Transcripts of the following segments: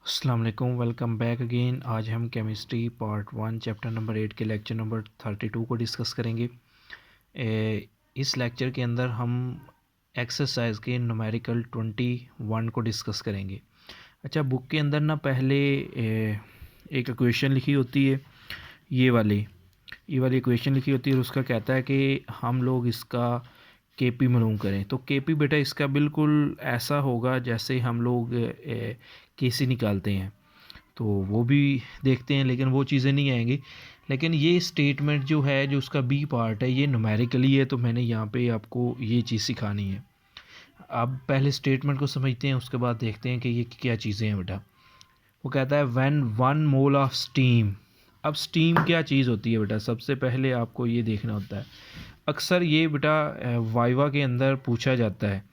अस्सलाम वालेकुम, welcome back again. आज हम केमिस्ट्री पार्ट 1 चैप्टर नंबर 8 के लेक्चर नंबर 32 को डिस्कस करेंगे। इस लेक्चर के अंदर हम एक्सरसाइज के न्यूमेरिकल 21 को डिस्कस करेंगे। अच्छा, बुक के अंदर ना पहले एक इक्वेशन लिखी होती है, ये वाली इक्वेशन लिखी होती है और उसका कहता है कि हम लोग इसका केपी मालूम करें। तो केपी बेटा इसका बिल्कुल ऐसा होगा जैसे हम लोग केसी निकालते हैं, तो वो भी देखते हैं, लेकिन वो चीज़ें नहीं आएंगी। लेकिन ये स्टेटमेंट जो है, जो उसका बी पार्ट है, ये न्यूमेरिकली है, तो मैंने यहाँ पे आपको ये चीज़ सिखानी है। अब पहले स्टेटमेंट को समझते हैं, उसके बाद देखते हैं कि ये क्या चीज़ें हैं बेटा। वो कहता है व्हेन 1 मोल ऑफ स्टीम। अब स्टीम क्या चीज़ होती है बेटा, सबसे पहले आपको ये देखना होता है। अक्सर ये बेटा वाइवा के अंदर पूछा जाता है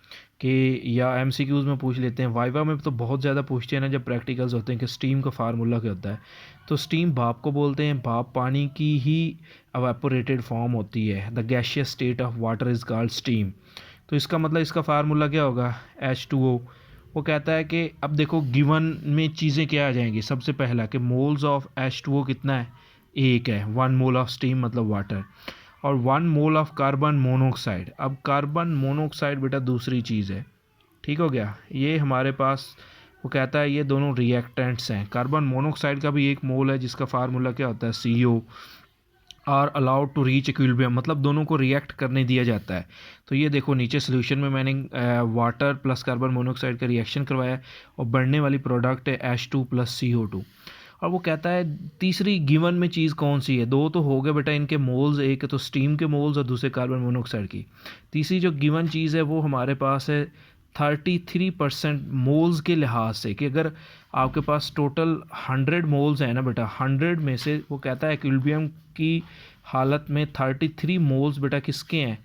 कि, या एमसीक्यूज़ में पूछ लेते हैं। वाइवा में तो बहुत ज़्यादा पूछते हैं ना जब प्रैक्टिकल्स होते हैं कि स्टीम का फार्मूला क्या होता है। तो स्टीम भाप को बोलते हैं, भाप पानी की ही एवेपोरेटेड फॉर्म होती है। The gaseous state of water is called steam. तो इसका मतलब इसका फार्मूला क्या होगा, H2O। वो कहता है कि अब देखो गिवन में चीज़ें क्या आ जाएंगी। सबसे पहला कि मोल्स ऑफ H2O कितना है, 1 है। 1 मोल ऑफ स्टीम मतलब वाटर, और 1 मोल ऑफ कार्बन मोनोऑक्साइड। अब कार्बन मोनोऑक्साइड बेटा दूसरी चीज़ है, ठीक हो गया। ये हमारे पास वो कहता है ये दोनों रिएक्टेंट्स हैं। कार्बन मोनोऑक्साइड का भी 1 मोल है जिसका फार्मूला क्या होता है, CO। Are allowed to reach equilibrium, मतलब दोनों को रिएक्ट करने दिया जाता है। तो ये देखो नीचे सोल्यूशन में मैंने वाटर प्लस कार्बन मोनोऑक्साइड का रिएक्शन करवाया है और बढ़ने वाली प्रोडक्ट है H2 प्लस CO2। और वो कहता है तीसरी गिवन में चीज़ कौन सी है। दो तो हो गए बेटा इनके मोल्स, एक तो स्टीम के मोल्स और दूसरे कार्बन मोनोऑक्साइड की। तीसरी जो गिवन चीज़ है वो हमारे पास है 33% मोल्स के लिहाज से, कि अगर आपके पास टोटल 100 मोल्स हैं ना बेटा, 100 में से वो कहता है इक्विलिब्रियम की हालत में 33 मोल्स बेटा किसके हैं,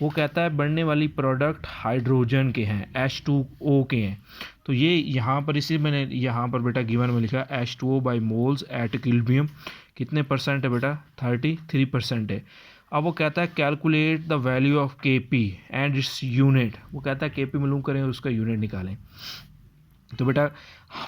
वो कहता है बढ़ने वाली प्रोडक्ट हाइड्रोजन के हैं, H2O के हैं। तो ये यहाँ पर इसी मैंने यहाँ पर बेटा गिवन में लिखा H2O by moles at equilibrium कितने परसेंट है बेटा, 33% है। अब वो कहता है calculate the value of Kp and its unit. वो कहता है Kp मालूम करें और उसका यूनिट निकालें। तो बेटा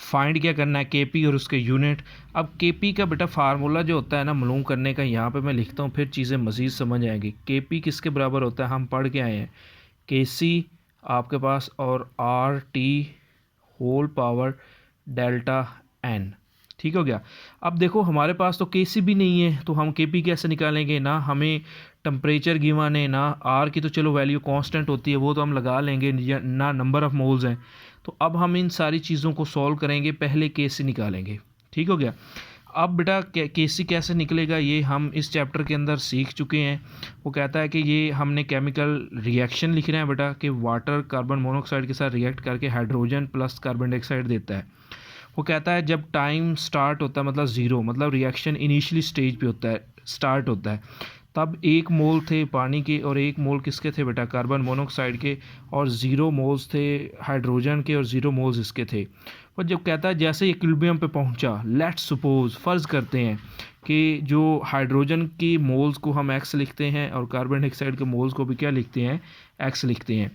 फाइंड क्या करना है, Kp और उसके यूनिट। अब Kp का बेटा फार्मूला जो होता है ना मालूम करने का, यहाँ पे मैं लिखता हूँ, फिर चीज़ें मज़ीद समझ आएंगी। Kp किसके बराबर होता है, हम पढ़ के आए हैं, Kc आपके पास और RT whole power delta N, ठीक हो गया। अब देखो हमारे पास तो Kc भी नहीं है, तो हम Kp कैसे निकालेंगे। ना हमें टेम्परेचर गिवन है, ना R की तो चलो वैल्यू कांस्टेंट होती है, वो तो हम लगा लेंगे, ना नंबर ऑफ़ मोल्स हैं। तो अब हम इन सारी चीज़ों को सॉल्व करेंगे, पहले Kc निकालेंगे, ठीक हो गया। अब बेटा Kc कैसे निकलेगा ये हम इस चैप्टर के अंदर सीख चुके हैं। वो कहता है कि ये हमने केमिकल रिएक्शन लिखना है बेटा, कि वाटर कार्बन मोनोऑक्साइड के साथ रिएक्ट करके हाइड्रोजन प्लस कार्बन डाइऑक्साइड देता है। वो कहता है जब टाइम स्टार्ट होता है, मतलब ज़ीरो, मतलब रिएक्शन इनिशियली स्टेज पे होता है, स्टार्ट होता है, तब 1 मोल थे पानी के और 1 मोल किसके थे बेटा, कार्बन मोनोऑक्साइड के, और 0 मोल्स थे हाइड्रोजन के और 0 मोल्स इसके थे। और जब कहता है जैसे इक्विलिब्रियम पे पहुंचा, लेट्स सपोज फ़र्ज़ करते हैं कि जो हाइड्रोजन की मोल्स को हम x लिखते हैं और कार्बन डाइऑक्साइड के मोल्स को भी क्या लिखते हैं, x लिखते हैं।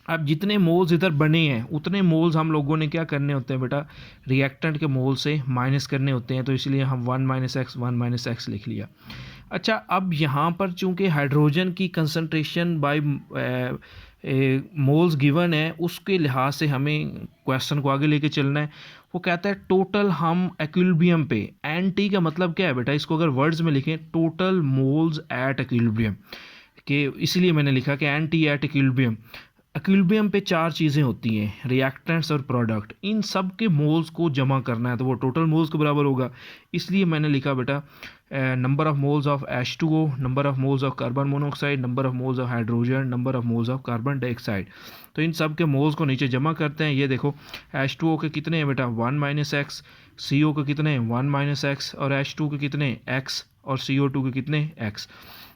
अब जितने मोल्स इधर बने हैं उतने मोल्स हम लोगों ने क्या करने होते हैं बेटा, रिएक्टेंट के मोल से माइनस करने होते हैं, तो इसलिए हम 1 - x लिख लिया। अच्छा, अब यहाँ पर चूंकि हाइड्रोजन की कंसंट्रेशन बाय मोल्स गिवन है, उसके लिहाज से हमें क्वेश्चन को आगे लेके चलना है। वो कहता है टोटल हम एक्विलिब्रियम पे, एन-टी का मतलब क्या है बेटा, इसको अगर वर्ड्स में लिखें, टोटल मोल्स एट एक्विलिब्रियम, कि इसलिए मैंने लिखा कि एन-टी एट एक्विलिब्रियम। एक्विलिब्रियम पे 4 चीज़ें होती हैं, रिएक्टेंट्स और प्रोडक्ट, इन सब के मोल्स को जमा करना है, तो वो टोटल मोल्स के बराबर होगा। इसलिए मैंने लिखा बेटा number of moles of H2O, number of moles of carbon monoxide, number of moles of hydrogen, number of moles of carbon dioxide. तो इन सब के मोल्स को नीचे जमा करते हैं। ये देखो H2O के कितने हैं बेटा, 1 - x, CO के कितने हैं 1 - x, और H2 के कितने x, और CO2 के कितने x।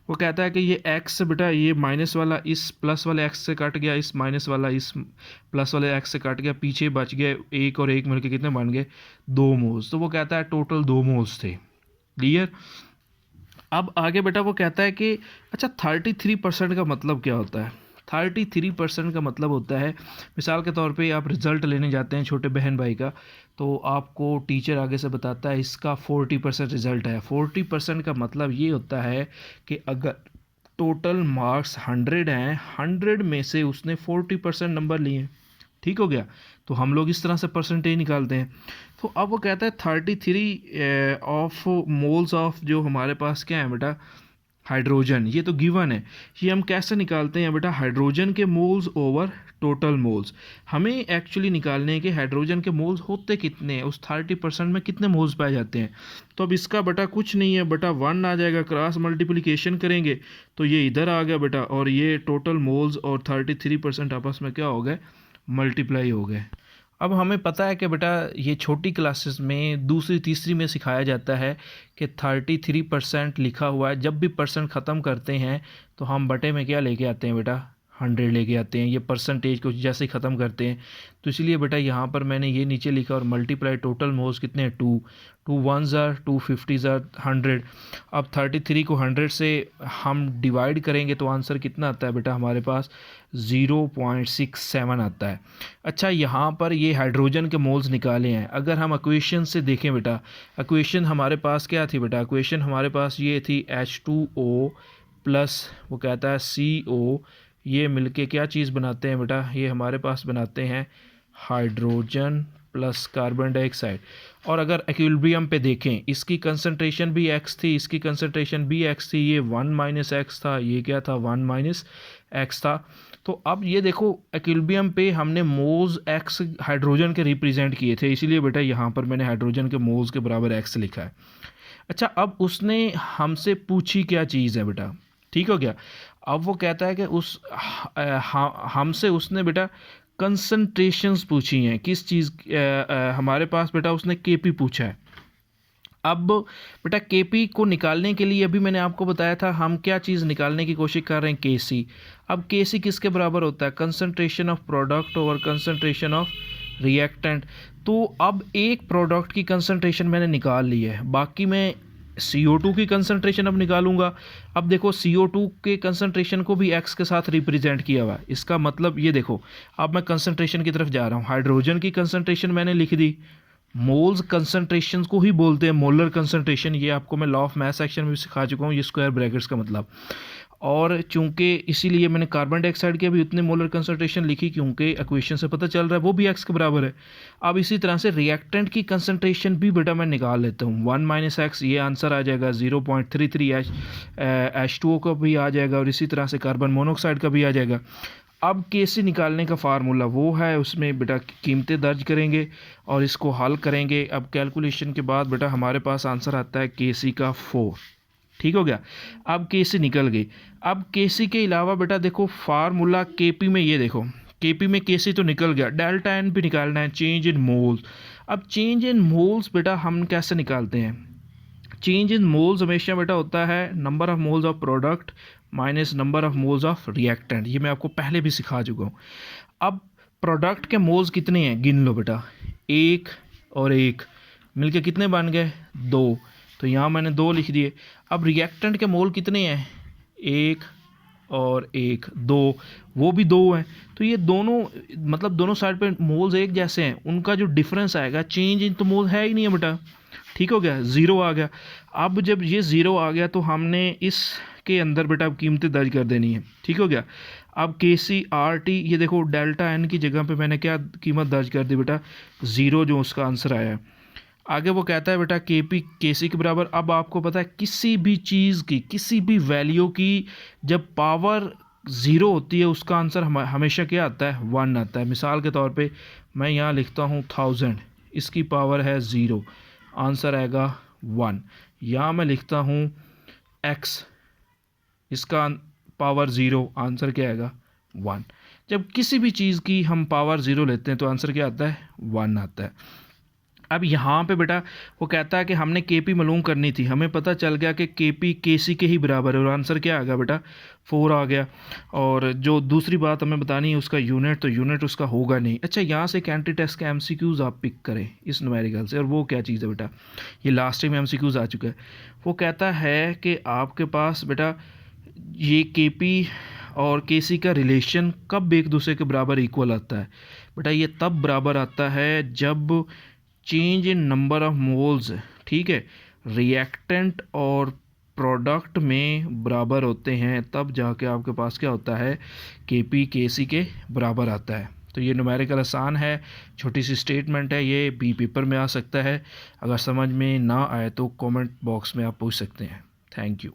वो कहता है कि ये x बेटा, ये माइनस वाला इस प्लस वाले x से कट गया, इस माइनस वाला इस प्लस वाले x से कट गया, पीछे बच गए 1 और 1 मिलके कितने बन गए, 2 मोल्स। तो वो कहता है टोटल 2 मोल्स थे, क्लियर। अब आगे बेटा वो कहता है कि अच्छा 33% का मतलब क्या होता है। 33% का मतलब होता है, मिसाल के तौर पे आप रिज़ल्ट लेने जाते हैं छोटे बहन भाई का, तो आपको टीचर आगे से बताता है इसका 40% रिज़ल्ट है। 40% का मतलब ये होता है कि अगर टोटल मार्क्स 100 हैं, 100 में से उसने 40% नंबर लिए, ठीक हो गया। तो हम लोग इस तरह से परसेंटेज निकालते हैं। तो अब वो कहता है 33 ऑफ मोल्स ऑफ, जो हमारे पास क्या है बेटा, हाइड्रोजन, ये तो गिवन है। ये हम कैसे निकालते हैं बेटा, हाइड्रोजन के मोल्स ओवर टोटल मोल्स। हमें एक्चुअली निकालने हैं कि हाइड्रोजन के मोल्स होते कितने हैं, उस 30% में कितने मोल्स पाए जाते हैं। तो अब इसका बेटा कुछ नहीं है बेटा, 1 आ जाएगा, क्रॉस मल्टीप्लिकेशन करेंगे तो ये इधर आ गया बेटा, और ये टोटल मोल्स और 33% आपस में क्या हो गए, मल्टीप्लाई हो गए। अब हमें पता है कि बेटा ये छोटी क्लासेस में दूसरी तीसरी में सिखाया जाता है कि 33% लिखा हुआ है, जब भी परसेंट ख़त्म करते हैं तो हम बटे में क्या लेके आते हैं बेटा, 100 लेके आते हैं। ये परसेंटेज को जैसे ही ख़त्म करते हैं, तो इसलिए बेटा यहाँ पर मैंने ये नीचे लिखा और मल्टीप्लाई टोटल मोल्स कितने हैं, 2 2 1 ज़ार 2 50 ज़ार 100। अब 33 को 100 से हम डिवाइड करेंगे तो आंसर कितना आता है बेटा हमारे पास, 0.67 आता है। अच्छा, यहाँ पर ये हाइड्रोजन के मोल्स निकाले हैं। अगर हम इक्वेशन से देखें बेटा, इक्वेशन हमारे पास क्या थी बेटा, इक्वेशन हमारे पास ये थी H2O प्लस वो कहता है CO, ये मिलके क्या चीज़ बनाते हैं बेटा, ये हमारे पास बनाते हैं हाइड्रोजन प्लस कार्बन डाइऑक्साइड। और अगर इक्विलिब्रियम पे देखें, इसकी कंसंट्रेशन भी x थी, इसकी कंसंट्रेशन भी x थी, ये 1 - x था, ये क्या था, 1 - x था। तो अब ये देखो इक्विलिब्रियम पे हमने मोल्स x हाइड्रोजन के रिप्रेजेंट किए थे, इसीलिए बेटा यहाँ पर मैंने हाइड्रोजन के मोल्स के बराबर x लिखा है। अच्छा, अब उसने हमसे पूछी क्या चीज़ है बेटा, ठीक हो गया। अब वो कहता है कि हमसे उसने बेटा कंसंट्रेशंस पूछी हैं, किस चीज़, हमारे पास बेटा उसने केपी पूछा है। अब बेटा केपी को निकालने के लिए अभी मैंने आपको बताया था हम क्या चीज़ निकालने की कोशिश कर रहे हैं, केसी। अब केसी किसके बराबर होता है, concentration of product over concentration of reactant. तो अब एक प्रोडक्ट की कंसंट्रेशन मैंने निकाल ली है, बाकी मैं CO2 की कंसंट्रेशन अब निकालूंगा। अब देखो CO2 के कंसंट्रेशन को भी x के साथ रिप्रेजेंट किया हुआ है, इसका मतलब ये देखो, अब मैं कंसंट्रेशन की तरफ जा रहा हूँ। हाइड्रोजन की कंसंट्रेशन मैंने लिख दी, मोल्स कंसंट्रेशन को ही बोलते हैं मोलर कंसंट्रेशन, ये आपको मैं लॉ ऑफ मास सेक्शन में भी सिखा चुका हूँ, ये स्क्वायर ब्रैकेट्स का मतलब। और चूंकि इसीलिए मैंने कार्बन डाइऑक्साइड के भी उतने मोलर कंसंट्रेशन लिखी, क्योंकि इक्वेशन से पता चल रहा है वो भी x के बराबर है। अब इसी तरह से रिएक्टेंट की कंसंट्रेशन भी बेटा मैं निकाल लेता हूँ, 1 - x, ये आंसर आ जाएगा 0.33 H2O का भी आ जाएगा, और इसी तरह से कार्बन मोनोऑक्साइड का भी आ जाएगा। अब केसी निकालने का फार्मूला वो है, उसमें बेटा कीमतें दर्ज करेंगे और इसको हल करेंगे। अब कैलकुलेशन के बाद बेटा हमारे पास आंसर आता है केसी का 4, ठीक हो गया। अब केसी निकल गई। अब केसी के अलावा बेटा देखो फार्मूला केपी में, ये देखो केपी में केसी तो निकल गया, डेल्टा एन भी निकालना है, चेंज इन मोल्स। अब चेंज इन मोल्स बेटा हम कैसे निकालते हैं, चेंज इन मोल्स हमेशा बेटा होता है number of moles of product minus number of moles of reactant, ये मैं आपको पहले भी सिखा चुका हूँ। अब प्रोडक्ट के मोल्स कितने हैं, गिन लो बेटा, 1 और 1 मिलके कितने बन गए, 2, तो यहाँ मैंने 2 लिख दिए। अब रिएक्टेंट के मोल कितने हैं, 1 और 1, 2, वो भी 2 हैं। तो ये दोनों मतलब दोनों साइड पे मोल्स एक जैसे हैं, उनका जो डिफरेंस आएगा, चेंज इन तो मोल है ही नहीं है बेटा, ठीक हो गया, 0 आ गया। अब जब ये 0 आ गया तो हमने इसके अंदर बेटा अब कीमतें दर्ज कर देनी है, ठीक हो गया। अब KCRT, ये देखो डेल्टा एन की जगह पे मैंने क्या कीमत दर्ज कर दी बेटा, 0, जो उसका आंसर आया है। आगे वो कहता है बेटा KP KC के बराबर। अब आपको पता है किसी भी चीज़ की, किसी भी वैल्यू की जब पावर 0 होती है उसका आंसर हमेशा क्या आता है, 1 आता है। मिसाल के तौर पे मैं यहाँ लिखता हूँ 1000, इसकी पावर है 0, आंसर आएगा 1। यहाँ मैं लिखता हूँ x, इसका पावर 0, आंसर क्या आएगा, 1। जब किसी भी चीज़ की हम पावर 0 लेते हैं तो आंसर क्या आता है, 1 आता है। अब यहाँ पे बेटा वो कहता है कि हमने केपी मालूम करनी थी, हमें पता चल गया कि केपी केसी के ही बराबर है, और आंसर क्या आ गया बेटा, 4 आ गया। और जो दूसरी बात हमें बतानी है उसका यूनिट, तो यूनिट उसका होगा नहीं। अच्छा, यहाँ से कैंटी टेस्ट के MCQs आप पिक करें इस न्यूमेरिकल से, और वो क्या चीज़ है बेटा, ये लास्ट टाइम MCQs आ चुका है। वो कहता है कि आपके पास बेटा ये केपी और केसी का रिलेशन कब एक दूसरे के बराबर इक्वल आता है? बेटा ये तब बराबर आता है जब change in number of moles, ठीक है, रिएक्टेंट और प्रोडक्ट में बराबर होते हैं, तब जाके आपके पास क्या होता है, केपी केसी के बराबर आता है। तो ये न्यूमेरिकल आसान है, छोटी सी स्टेटमेंट है, ये बी पेपर में आ सकता है। अगर समझ में ना आए तो कमेंट बॉक्स में आप पूछ सकते हैं। Thank you.